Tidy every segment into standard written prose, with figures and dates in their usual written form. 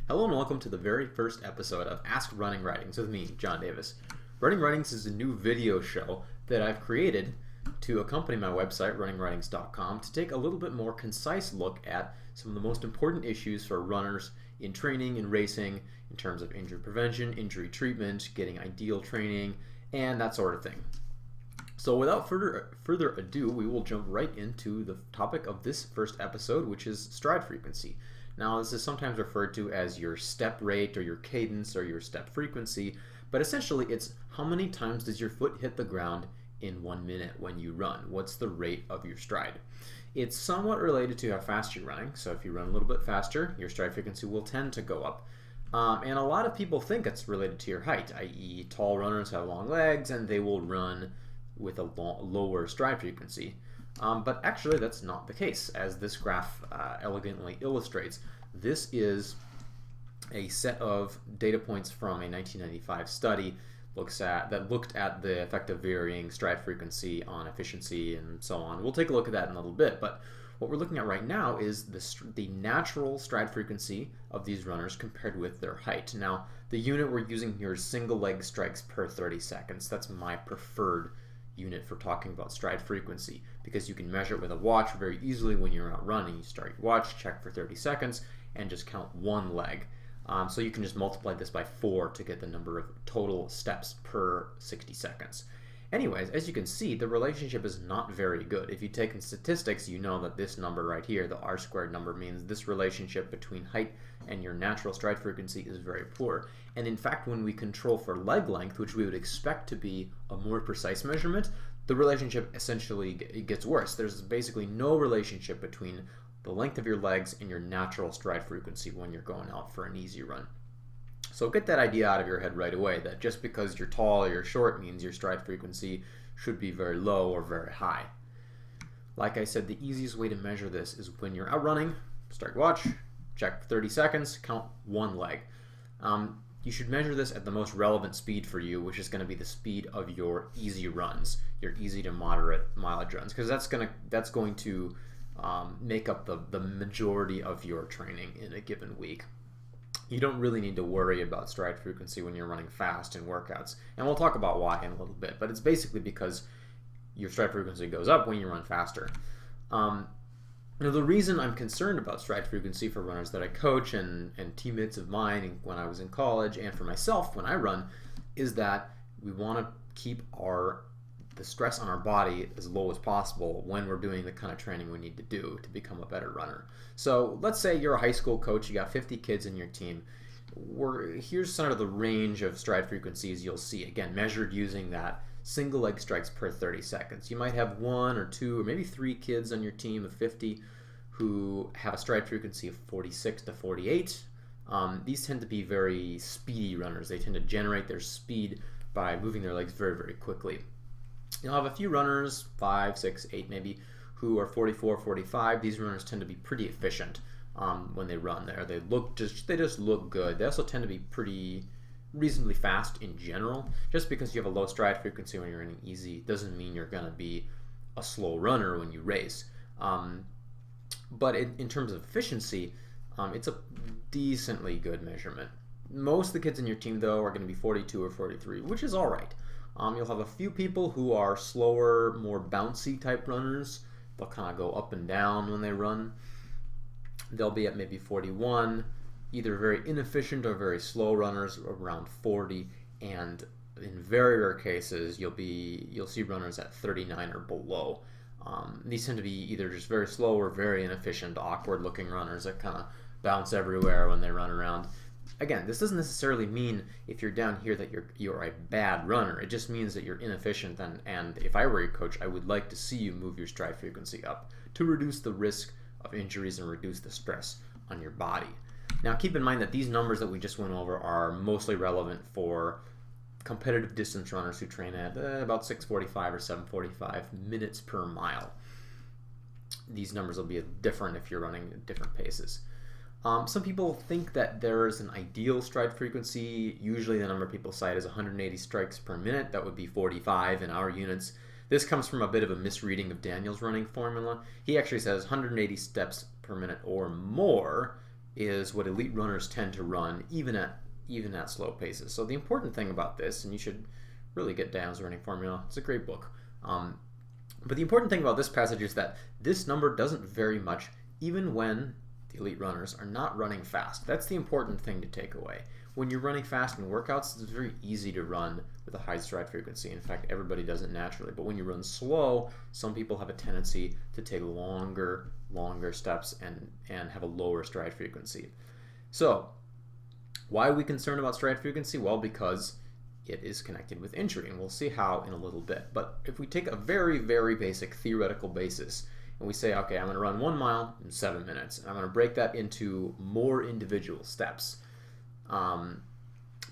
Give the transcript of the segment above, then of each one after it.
Hello and welcome to the very first episode of Ask Running Writings with me, John Davis. Running Writings is a new video show that I've created to accompany my website, runningwritings.com, to take a little bit more concise look at some of the most important issues for runners in training and racing in terms of injury prevention, injury treatment, getting ideal training, and that sort of thing. So without further ado, we will jump right into the topic of this first episode, which is stride frequency. Now, this is sometimes referred to as your step rate or your cadence or your step frequency, but essentially it's how many times does your foot hit the ground in 1 minute when you run? What's the rate of your stride? It's somewhat related to how fast you're running, so if you run a little bit faster, your stride frequency will tend to go up. And a lot of people think it's related to your height, i.e. tall runners have long legs and they will run with a lower stride frequency. But actually that's not the case, as this graph elegantly illustrates. This is a set of data points from a 1995 study that looked at the effect of varying stride frequency on efficiency and so on. We'll take a look at that in a little bit, but what we're looking at right now is the natural stride frequency of these runners compared with their height. Now, the unit we're using here is single leg strikes per 30 seconds. That's my preferred unit for talking about stride frequency, because you can measure it with a watch very easily when you're out running. You start your watch, check for 30 seconds, and just count one leg. So you can just multiply this by 4 to get the number of total steps per 60 seconds. Anyways, as you can see, the relationship is not very good. If you take in statistics, you know that this number right here, the R-squared number, means this relationship between height and your natural stride frequency is very poor. And in fact, when we control for leg length, which we would expect to be a more precise measurement, the relationship essentially gets worse. There's basically no relationship between the length of your legs and your natural stride frequency when you're going out for an easy run. So get that idea out of your head right away, that just because you're tall or you're short means your stride frequency should be very low or very high. Like I said, the easiest way to measure this is when you're out running, start your watch, check for 30 seconds, count one leg. You should measure this at the most relevant speed for you, which is going to be the speed of your easy runs, your easy to moderate mileage runs, because that's going to make up the majority of your training in a given week. You don't really need to worry about stride frequency when you're running fast in workouts, and we'll talk about why in a little bit, but it's basically because your stride frequency goes up when you run faster. Now, the reason I'm concerned about stride frequency for runners that I coach and teammates of mine when I was in college, and for myself when I run, is that we want to keep the stress on our body as low as possible when we're doing the kind of training we need to do to become a better runner. So let's say you're a high school coach, you got 50 kids in your team. Here's sort of the range of stride frequencies you'll see, again, measured using that single leg strikes per 30 seconds. You might have 1 or 2 or maybe 3 kids on your team of 50 who have a stride frequency of 46 to 48. These tend to be very speedy runners. They tend to generate their speed by moving their legs very, very quickly. You'll have a few runners, 5, 6, 8 maybe, who are 44, 45. These runners tend to be pretty efficient when they run there. They just look good. They also tend to be pretty reasonably fast in general. Just because you have a low stride frequency when you're running easy doesn't mean you're going to be a slow runner when you race. But in terms of efficiency, it's a decently good measurement. Most of the kids in your team, though, are going to be 42 or 43, which is all right. You'll have a few people who are slower, more bouncy type runners. They'll kind of go up and down when they run. They'll be at maybe 41, either very inefficient or very slow runners around 40, and in very rare cases you'll see runners at 39 or below. These tend to be either just very slow or very inefficient, awkward looking runners that kind of bounce everywhere when they run around. Again, this doesn't necessarily mean if you're down here that you're a bad runner. It just means that you're inefficient, and if I were your coach, I would like to see you move your stride frequency up to reduce the risk of injuries and reduce the stress on your body. Now, keep in mind that these numbers that we just went over are mostly relevant for competitive distance runners who train at about 6:45 or 7:45 minutes per mile. These numbers will be different if you're running at different paces. Some people think that there is an ideal stride frequency. Usually the number people cite is 180 strikes per minute. That would be 45 in our units. This comes from a bit of a misreading of Daniel's running formula. He actually says 180 steps per minute or more is what elite runners tend to run even at slow paces. So the important thing about this, and you should really get Dan's Running Formula, it's a great book. But the important thing about this passage is that this number doesn't vary much even when the elite runners are not running fast. That's the important thing to take away. When you're running fast in workouts, it's very easy to run with a high stride frequency. In fact, everybody does it naturally. But when you run slow, some people have a tendency to take longer steps and have a lower stride frequency. So, why are we concerned about stride frequency? Well, because it is connected with injury, and we'll see how in a little bit. But if we take a very, very basic theoretical basis, and we say, okay, I'm going to run 1 mile in 7 minutes, and I'm going to break that into more individual steps.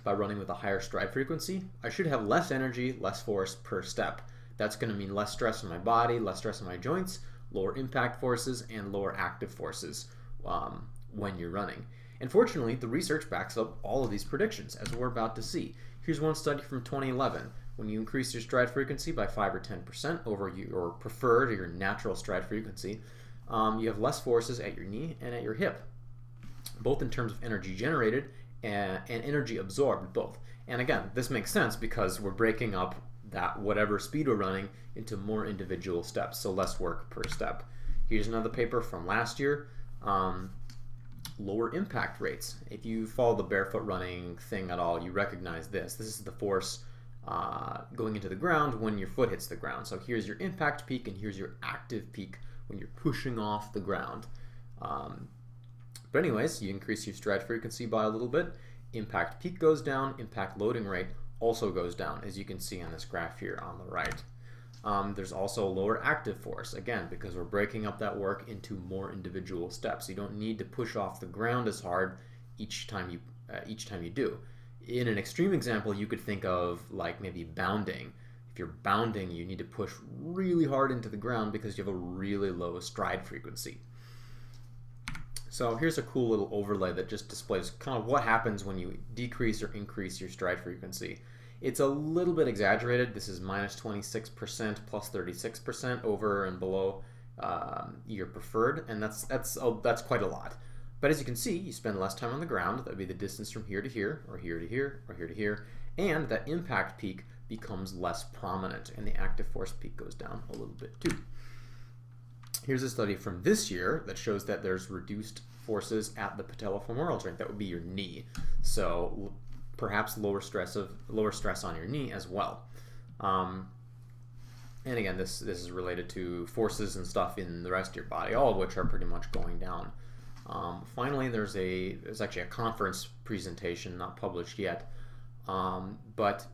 By running with a higher stride frequency, I should have less energy, less force per step. That's going to mean less stress on my body, less stress on my joints, lower impact forces, and lower active forces when you're running. And fortunately, the research backs up all of these predictions, as we're about to see. Here's one study from 2011. When you increase your stride frequency by 5 or 10% over your preferred or your natural stride frequency, you have less forces at your knee and at your hip, both in terms of energy generated and energy absorbed, both. And again, this makes sense because we're breaking up that whatever speed we're running into more individual steps, so less work per step. Here's another paper from last year. Lower impact rates. If you follow the barefoot running thing at all, you recognize this. This is the force going into the ground when your foot hits the ground. So here's your impact peak and here's your active peak when you're pushing off the ground. But anyways, you increase your stride frequency by a little bit, impact peak goes down, impact loading rate also goes down, as you can see on this graph here on the right. There's also lower active force, again, because we're breaking up that work into more individual steps. You don't need to push off the ground as hard each time you do. In an extreme example, you could think of like maybe bounding. If you're bounding, you need to push really hard into the ground because you have a really low stride frequency. So here's a cool little overlay that just displays kind of what happens when you decrease or increase your stride frequency. It's a little bit exaggerated. This is minus 26%, plus 36% over and below your preferred, and that's quite a lot. But as you can see, you spend less time on the ground. That would be the distance from here to here, or here to here, or here to here, and that impact peak becomes less prominent, and the active force peak goes down a little bit too. Here's a study from this year that shows that there's reduced forces at the patellofemoral joint. That would be your knee. So perhaps lower stress on your knee as well. And again, this is related to forces and stuff in the rest of your body, all of which are pretty much going down. Finally, there's actually a conference presentation, not published yet, but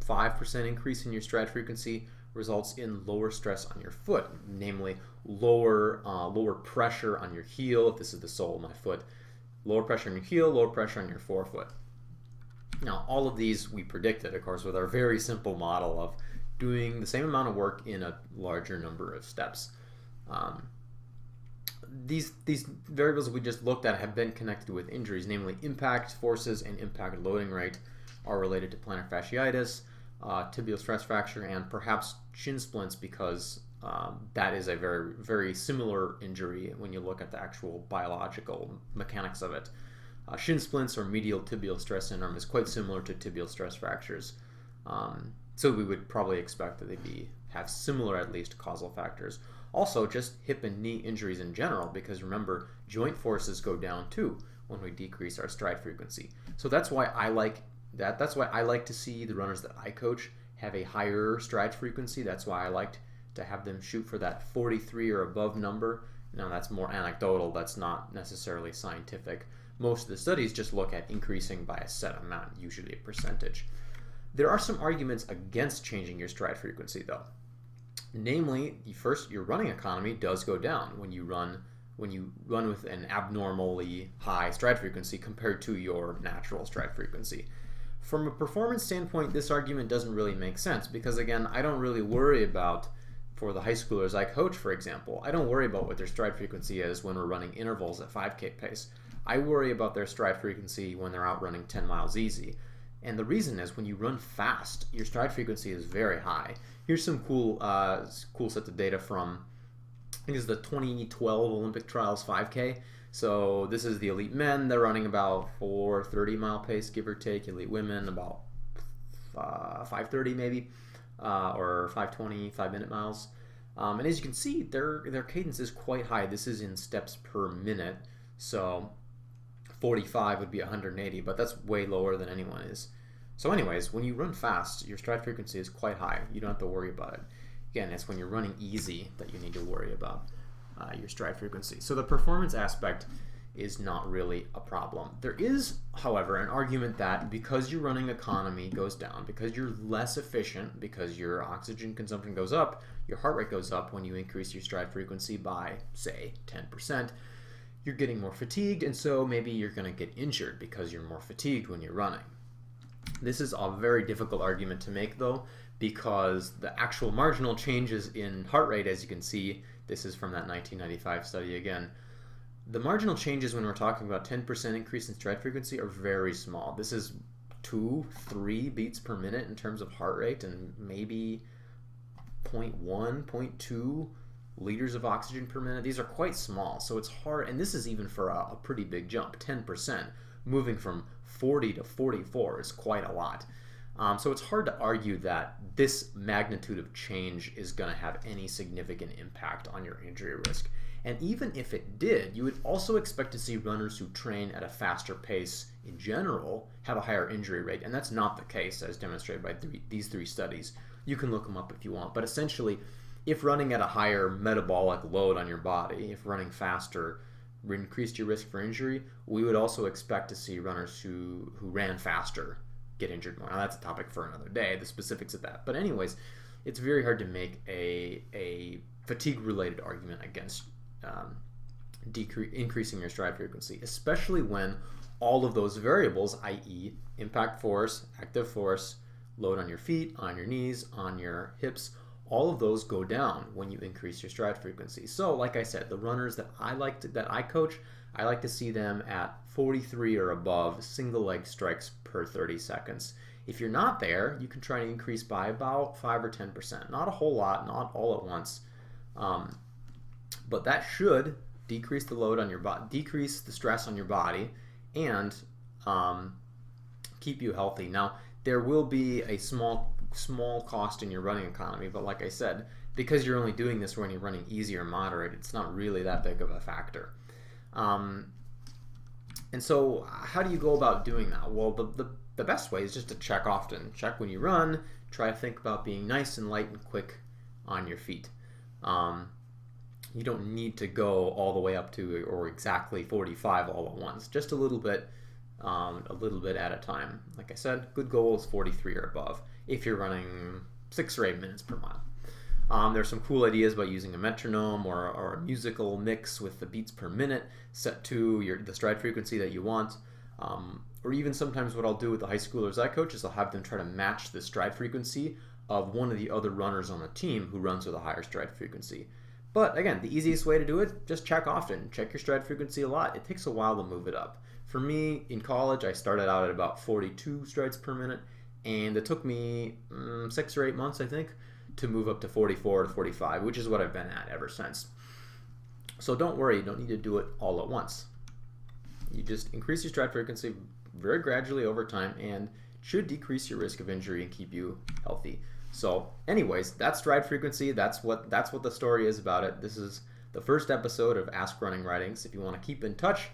5% increase in your stride frequency results in lower stress on your foot, namely lower pressure on your heel, if this is the sole of my foot, lower pressure on your heel, lower pressure on your forefoot. Now, all of these we predicted, of course, with our very simple model of doing the same amount of work in a larger number of steps. These variables we just looked at have been connected with injuries, namely impact forces and impact loading rate are related to plantar fasciitis, tibial stress fracture, and perhaps shin splints, because that is a very, very similar injury when you look at the actual biological mechanics of it. Shin splints or medial tibial stress syndrome is quite similar to tibial stress fractures. So we would probably expect that they have similar, at least, causal factors. Also, just hip and knee injuries in general, because remember, joint forces go down too when we decrease our stride frequency. So that's why I like that. That's why I like to see the runners that I coach have a higher stride frequency. That's why I liked to have them shoot for that 43 or above number. Now, that's more anecdotal. That's not necessarily scientific. Most of the studies just look at increasing by a set amount, usually a percentage. There are some arguments against changing your stride frequency, though. Namely, first, your running economy does go down when you run with an abnormally high stride frequency compared to your natural stride frequency. From a performance standpoint, this argument doesn't really make sense because, again, I don't really worry about, for the high schoolers I coach, for example, I don't worry about what their stride frequency is when we're running intervals at 5K pace. I worry about their stride frequency when they're out running 10 miles easy. And the reason is when you run fast, your stride frequency is very high. Here's some cool sets of data from, I think it's the 2012 Olympic Trials 5K. So this is the elite men. They're running about 4:30 mile pace, give or take. Elite women about 5:30 maybe, or 5:20, 5-minute miles. And as you can see, their cadence is quite high. This is in steps per minute. So 45 would be 180, but that's way lower than anyone is. So anyways, when you run fast, your stride frequency is quite high. You don't have to worry about it. Again, it's when you're running easy that you need to worry about your stride frequency. So the performance aspect is not really a problem. There is, however, an argument that because your running economy goes down, because you're less efficient, because your oxygen consumption goes up, your heart rate goes up when you increase your stride frequency by, say, 10%, you're getting more fatigued, and so maybe you're going to get injured because you're more fatigued when you're running. This is a very difficult argument to make, though, because the actual marginal changes in heart rate, as you can see, this is from that 1995 study again, the marginal changes when we're talking about 10% increase in stride frequency are very small. This is 2-3 beats per minute in terms of heart rate, and maybe 0.1, 0.2 liters of oxygen per minute. These are quite small, so it's hard, and this is even for a pretty big jump, 10%. Moving from 40 to 44 is quite a lot. So it's hard to argue that this magnitude of change is going to have any significant impact on your injury risk. And even if it did, you would also expect to see runners who train at a faster pace in general have a higher injury rate, and that's not the case as demonstrated by these three studies. You can look them up if you want, but essentially, if running at a higher metabolic load on your body, if running faster increased your risk for injury, we would also expect to see runners who ran faster get injured more. Now that's a topic for another day, the specifics of that. But anyways, it's very hard to make a fatigue-related argument against increasing your stride frequency, especially when all of those variables, i.e. impact force, active force, load on your feet, on your knees, on your hips, all of those go down when you increase your stride frequency. So like I said, the runners that I coach, I like to see them at 43 or above single leg strikes per 30 seconds. If you're not there, you can try to increase by about 5 or 10%. Not a whole lot, not all at once. But that should decrease the load on your body, decrease the stress on your body, and keep you healthy. Now, there will be a small cost in your running economy, but like I said, because you're only doing this when you're running easy or moderate, it's not really that big of a factor. And so how do you go about doing that? Well, the best way is just to check often. Check when you run, try to think about being nice and light and quick on your feet. You don't need to go all the way up to or exactly 45 all at once, just a little bit at a time. Like I said, good goal is 43 or above if you're running 6 or 8 minutes per mile. There's some cool ideas about using a metronome or a musical mix with the beats per minute set to the stride frequency that you want. Or even sometimes what I'll do with the high schoolers I coach is I'll have them try to match the stride frequency of one of the other runners on the team who runs with a higher stride frequency. But again, the easiest way to do it, just check often. Check your stride frequency a lot. It takes a while to move it up. For me, in college, I started out at about 42 strides per minute, and it took me 6 or 8 months, I think, to move up to 44 to 45, which is what I've been at ever since. So don't worry, you don't need to do it all at once. You just increase your stride frequency very gradually over time, and it should decrease your risk of injury and keep you healthy. So anyways, that's stride frequency. That's what the story is about it. This is the first episode of Ask Running Writings. If you want to keep in touch,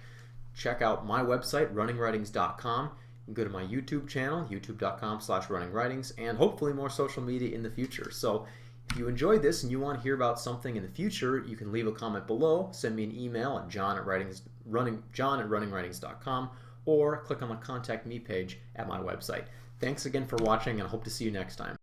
check out my website, runningwritings.com. You can go to my YouTube channel, youtube.com/runningwritings, and hopefully more social media in the future. So if you enjoyed this and you want to hear about something in the future, you can leave a comment below, send me an email at john@runningwritings.com, or click on the Contact Me page at my website. Thanks again for watching, and I hope to see you next time.